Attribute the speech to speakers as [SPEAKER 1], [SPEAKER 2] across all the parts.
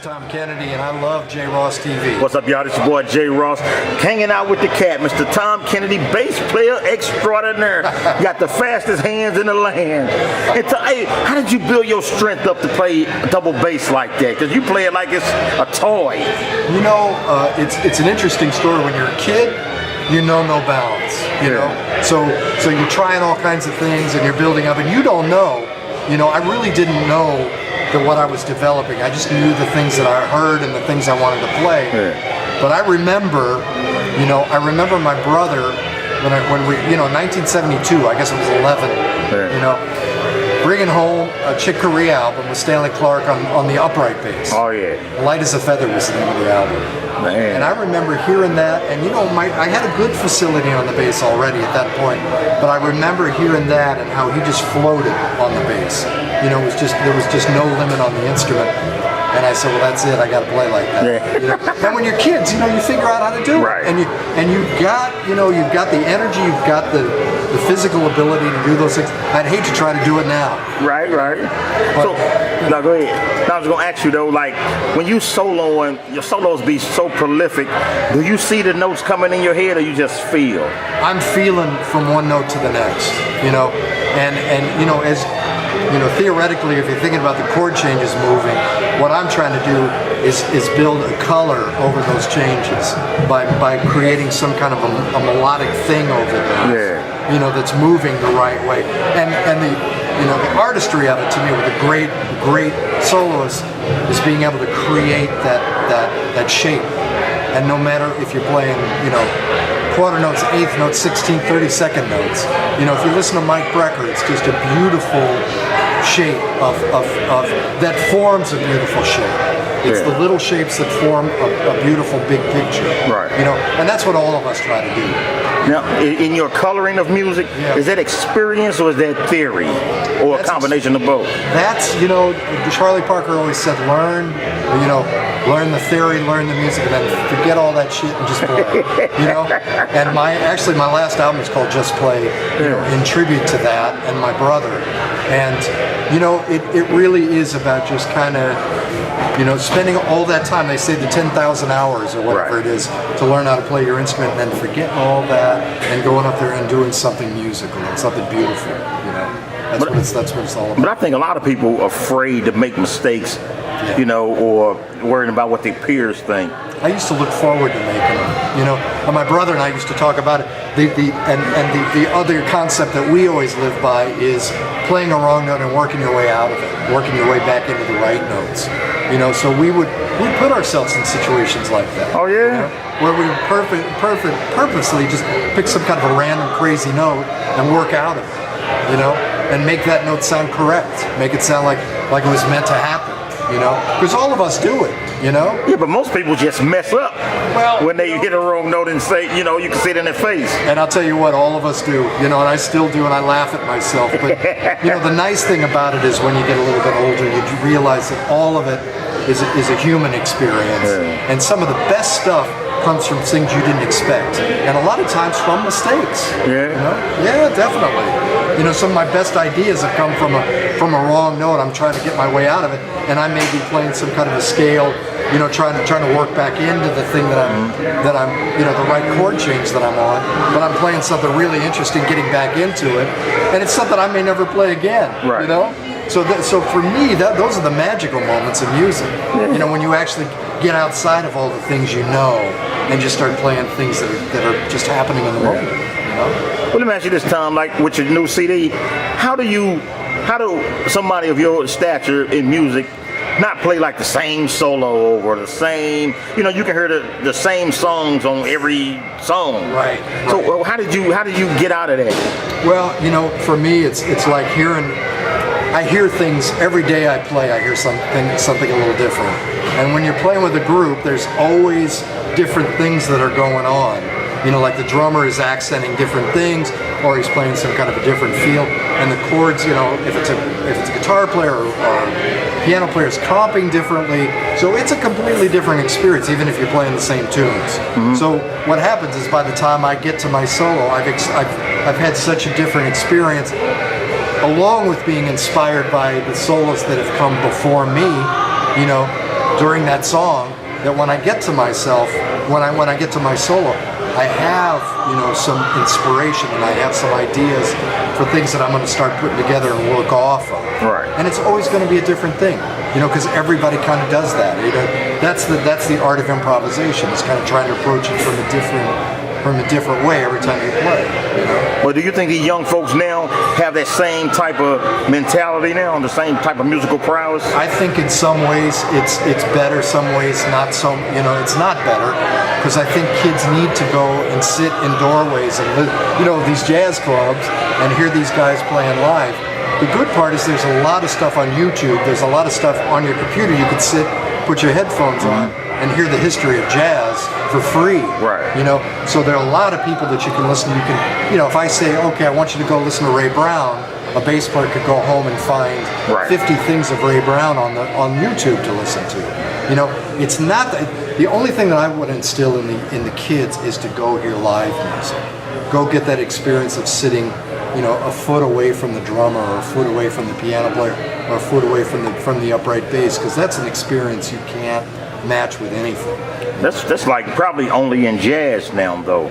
[SPEAKER 1] Tom Kennedy, and I love J. Ross TV.
[SPEAKER 2] What's up, y'all? This your boy J. Ross, hanging out with the cat, Mr. Tom Kennedy, bass player extraordinaire. Got the fastest hands in the land. And hey, how did you build your strength up to play double bass like that? Because you play it like it's a toy.
[SPEAKER 1] You know, it's an interesting story. When you're a kid, you know no bounds. You know, so you're trying all kinds of things, and you're building up, and you don't know. You know, I really didn't know that what I was developing. I just knew the things that I heard and the things I wanted to play. But I remember, you know, my brother when we, you know, 1972. I guess it was 11. You know, bringing home a Chick Corea album with Stanley Clarke on the upright bass.
[SPEAKER 2] Oh yeah.
[SPEAKER 1] Light as a Feather was the name of the album.
[SPEAKER 2] Man.
[SPEAKER 1] And I remember hearing that, and you know, I had a good facility on the bass already at that point, but I remember hearing that and how he just floated on the bass. You know, there was just no limit on the instrument. And I said, well, that's it. I got to play like that.
[SPEAKER 2] Yeah.
[SPEAKER 1] You know? And when you're kids, you know, you figure out how to do it.
[SPEAKER 2] Right.
[SPEAKER 1] And you've got the energy, you've got the physical ability to do those things. I'd hate to try to do it now.
[SPEAKER 2] Right. So, now go ahead. Now I was going to ask you though, like when you soloing, your solos be so prolific, do you see the notes coming in your head, or you just feel?
[SPEAKER 1] I'm feeling from one note to the next, you know, and you know, as you know, theoretically, if you're thinking about the chord changes moving, what I'm trying to do is build a color over those changes by creating some kind of a melodic thing over there, you know, that's moving the right way. And the, you know, the artistry of it, to me, with a great soloist, is being able to create that shape. And no matter if you're playing, you know, quarter notes, eighth notes, 16, 32nd notes. You know, if you listen to Mike Brecker, it's just a beautiful shape of that forms a beautiful shape. It's the little shapes that form a beautiful big picture.
[SPEAKER 2] Right.
[SPEAKER 1] You know, and that's what all of us try to do.
[SPEAKER 2] Now, in your coloring of music, is that experience or is that theory, or a combination of both?
[SPEAKER 1] That's, you know, Charlie Parker always said, learn the theory, learn the music, and then forget all that shit and just play. You know, and my last album is called Just Play, you know, in tribute to that and my brother. And you know, it really is about just kind of, you know, spending all that time. They say the 10,000 hours or whatever it is to learn how to play your instrument, and then forgetting all that and going up there and doing something musical and something beautiful. You know, that's what it's all about.
[SPEAKER 2] But I think a lot of people are afraid to make mistakes, you know, or worrying about what their peers think.
[SPEAKER 1] I used to look forward to making them, you know. And my brother and I used to talk about it. The other concept that we always live by is playing a wrong note and working your way out of it, working your way back into the right notes. You know, so we put ourselves in situations like that.
[SPEAKER 2] Oh yeah.
[SPEAKER 1] You know, where we purposely just pick some kind of a random crazy note and work out of it. You know, and make that note sound correct. Make it sound like it was meant to happen. You know, because all of us do it, you know?
[SPEAKER 2] Yeah, but most people just mess up when they hit a wrong note and say, you know, you can see it in their face.
[SPEAKER 1] And I'll tell you what, all of us do, you know, and I still do, and I laugh at myself. But, you know, the nice thing about it is when you get a little bit older, you realize that all of it is a human experience. And some of the best stuff comes from things you didn't expect, and a lot of times from mistakes. You know? Yeah, definitely. You know, some of my best ideas have come from a wrong note. I'm trying to get my way out of it, and I may be playing some kind of a scale, you know, trying to work back into the thing that I'm you know, the right chord change that I'm on, but I'm playing something really interesting, getting back into it, and it's something I may never play again. You know? So for me, those are the magical moments in music. You know, when you actually get outside of all the things you know and just start playing things that are just happening in the moment. You know?
[SPEAKER 2] Well, let me ask you this, Tom. Like with your new CD, how do somebody of your stature in music not play like the same solo over the same? You know, you can hear the same songs on every song.
[SPEAKER 1] Right.
[SPEAKER 2] So how did you get out of that?
[SPEAKER 1] Well, you know, for me, it's like I hear things every day I play. I hear something a little different. And when you're playing with a group, there's always different things that are going on. You know, like the drummer is accenting different things, or he's playing some kind of a different feel. And the chords, you know, if it's a guitar player or piano player is comping differently. So it's a completely different experience, even if you're playing the same tunes. So what happens is by the time I get to my solo, I've had such a different experience, along with being inspired by the solos that have come before me, you know, during that song that when I get to myself, when I get to my solo, I have, you know, some inspiration and I have some ideas for things that I'm going to start putting together and work off of.
[SPEAKER 2] Right.
[SPEAKER 1] And it's always going to be a different thing, you know, because everybody kind of does that. You know, that's the art of improvisation. Is kind of trying to approach it from a different way every time you play. You know.
[SPEAKER 2] Well, do you think the young folks now have that same type of mentality now, the same type of musical prowess?
[SPEAKER 1] I think in some ways it's better, some ways not so. You know, it's not better because I think kids need to go and sit in doorways and you know these jazz clubs and hear these guys playing live. The good part is there's a lot of stuff on YouTube. There's a lot of stuff on your computer. You could sit, put your headphones on, and hear the history of jazz for free.
[SPEAKER 2] Right.
[SPEAKER 1] You know, so there are a lot of people that you can listen to. You can, you know, if I say, okay, I want you to go listen to Ray Brown, a bass player could go home and find 50 things of Ray Brown on YouTube to listen to. You know, it's not the only thing that I would instill in the kids is to go hear live music. Go get that experience of sitting, you know, a foot away from the drummer, or a foot away from the piano player, or a foot away from the upright bass, because that's an experience you can't match with anything.
[SPEAKER 2] That's like probably only in jazz now, though.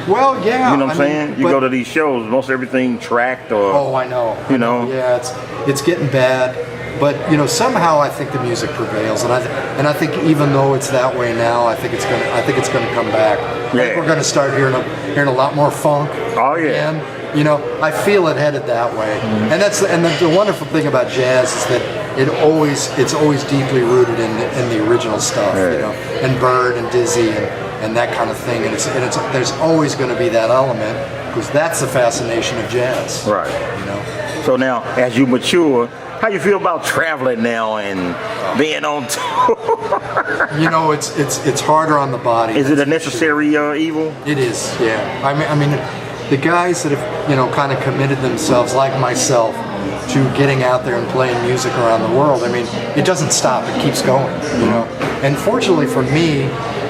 [SPEAKER 1] Well, yeah.
[SPEAKER 2] You know what I'm saying? You go to these shows, most everything tracked or.
[SPEAKER 1] Oh, I know.
[SPEAKER 2] You know.
[SPEAKER 1] Yeah, it's getting bad, but you know somehow I think the music prevails, and I think even though it's that way now, I think it's gonna come back. I think we're gonna start hearing a lot more funk.
[SPEAKER 2] Oh yeah.
[SPEAKER 1] Again. You know, I feel it headed that way, and the wonderful thing about jazz is that it's always deeply rooted in the original stuff, you know, and Bird and Dizzy and that kind of thing, and there's always going to be that element because that's the fascination of jazz,
[SPEAKER 2] right?
[SPEAKER 1] You know.
[SPEAKER 2] So now, as you mature, how you feel about traveling now and being on tour?
[SPEAKER 1] You know, it's harder on the body.
[SPEAKER 2] Is it a necessary evil?
[SPEAKER 1] It is, yeah. I mean. The guys that have, you know, kind of committed themselves, like myself, to getting out there and playing music around the world, I mean, it doesn't stop. It keeps going, you know. And fortunately for me,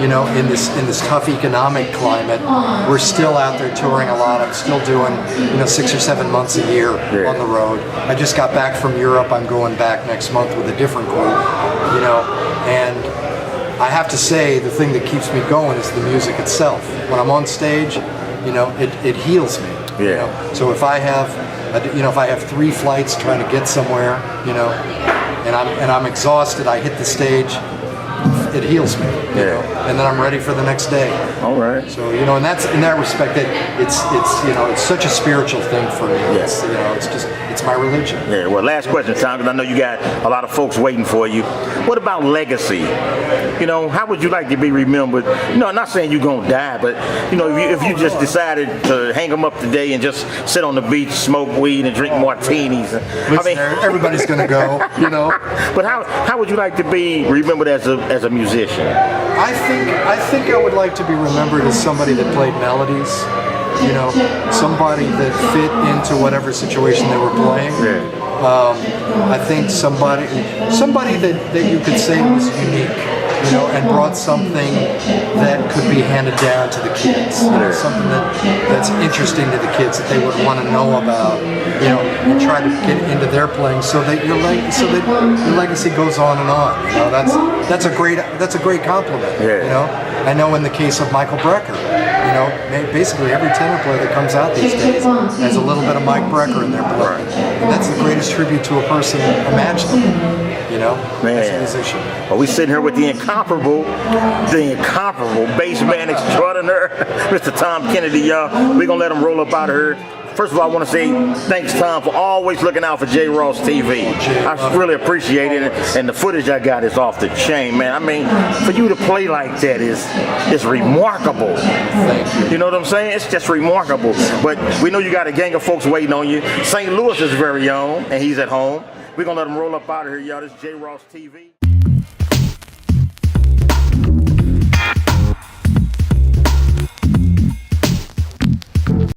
[SPEAKER 1] you know, in this tough economic climate, we're still out there touring a lot. I'm still doing, you know, 6 or 7 months a year on the road. I just got back from Europe. I'm going back next month with a different group, you know, and I have to say the thing that keeps me going is the music itself. When I'm on stage, you know, it heals me.
[SPEAKER 2] Yeah.
[SPEAKER 1] You know? So if I have 3 flights trying to get somewhere, you know, and I'm exhausted, I hit the stage, it heals me. You know, and then I'm ready for the next day.
[SPEAKER 2] All right.
[SPEAKER 1] So you know, and that's in that respect that it's you know it's such a spiritual thing for me.
[SPEAKER 2] Yes.
[SPEAKER 1] You know, it's my religion.
[SPEAKER 2] Yeah. Well, last question, Tom, because I know you got a lot of folks waiting for you. What about legacy? You know, how would you like to be remembered? You know, I'm not saying you're gonna die, but you know, if you just decided to hang them up today and just sit on the beach, smoke weed, and drink martinis.
[SPEAKER 1] Listen, I mean, everybody's gonna go. You know.
[SPEAKER 2] But how would you like to be remembered as a musician?
[SPEAKER 1] I think I would like to be remembered as somebody that played melodies, you know, somebody that fit into whatever situation they were playing. I think somebody that you could say was unique, you know, and brought something that could be handed down to the kids, you know, something that's interesting to the kids that they would want to know about, you know, and try to get into their playing so that your legacy goes on and on. You know, that's a great compliment.
[SPEAKER 2] Yeah.
[SPEAKER 1] You know, I know in the case of Michael Brecker, you know, basically every tenor player that comes out these days has a little bit of Mike Brecker in their playing, and that's the greatest tribute to a person imaginable. You know, as a musician.
[SPEAKER 2] Well, we sitting here with the incomparable bass man extraordinaire, Mr. Tom Kennedy, y'all. We're gonna let him roll up out of here. First of all, I want to say thanks, Tom, for always looking out for J. Ross TV. I really appreciate it, and the footage I got is off the chain, man. I mean, for you to play like that is remarkable.
[SPEAKER 1] Thank you.
[SPEAKER 2] You know what I'm saying? It's just remarkable. But we know you got a gang of folks waiting on you. St. Louis is very own, and he's at home. We're going to let him roll up out of here, y'all. This is J. Ross TV.